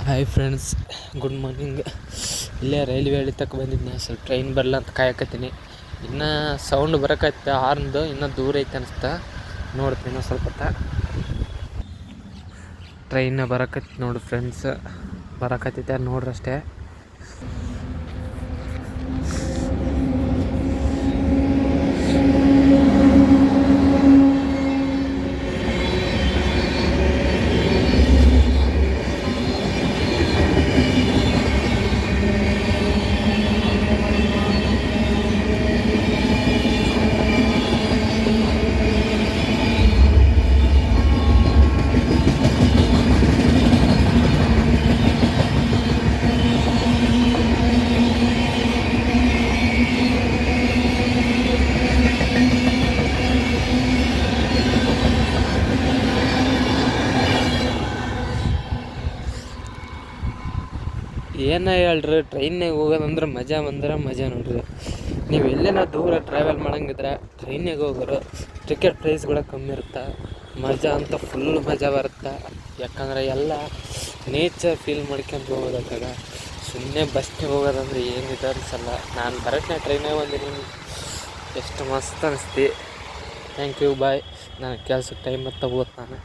Hi friends, good morning. ಇಲ್ಲೇ railway ಹಳಿ ತಕ್ಕ ಬಂದಿದ್ದೆ. ಸ್ವಲ್ಪ ಟ್ರೈನ್ ಬರಲ್ಲ ಅಂತ ಕಾಯಕತ್ತೀನಿ. ಇನ್ನೂ ಸೌಂಡ್ ಬರೋಕೈತೆ ಹಾರ್ನ್ದು, ಇನ್ನೂ ದೂರ ಐತೆ ಅನಿಸ್ತಾ. ನೋಡ್ತೀನಿ ಇನ್ನೂ ಸ್ವಲ್ಪ ಟ್ರೈನ್ ಬರೋಕೈತೆ ನೋಡಿ ಫ್ರೆಂಡ್ಸ್, ಬರೋಕತ್ತೈತೆ ನೋಡ್ರಷ್ಟೇ. ಏನ ಹೇಳ್ರಿ, ಟ್ರೈನ್ನಾಗ ಹೋಗೋದಂದ್ರೆ ಮಜಾ ನೋಡ್ರಿ. ನೀವು ಎಲ್ಲೇನೋ ದೂರ ಟ್ರಾವೆಲ್ ಮಾಡಂಗಿದ್ರೆ ಟ್ರೈನ್ನಾಗ ಹೋಗೋರು. ಟಿಕೆಟ್ ಪ್ರೈಸ್ ಕೂಡ ಕಮ್ಮಿ ಇರುತ್ತೆ, ಮಜಾ ಅಂತ ಫುಲ್ ಮಜಾ ಬರುತ್ತೆ. ಯಾಕಂದರೆ ಎಲ್ಲ ನೇಚರ್ ಫೀಲ್ ಮಾಡ್ಕೊಂಡು ಹೋಗೋದಕ್ಕಾಗ. ಸುಮ್ಮನೆ ಬಸ್ನಾಗ ಹೋಗೋದಂದ್ರೆ ಏನಿದೆ ಅನ್ಸಲ್ಲ. ನಾನು ಬರೋಟ್ನ ಟ್ರೈನಾಗ ಬಂದಿದ್ದೀನಿ, ಎಷ್ಟು ಮಸ್ತ್ ಅನಿಸ್ತಿ. ಥ್ಯಾಂಕ್ ಯು, ಬಾಯ್. ನಾನು ಕೆಲ್ಸಕ್ಕೆ ಟೈಮ್ ಹತ್ತ ಹೋಗ್ತಾನೆ.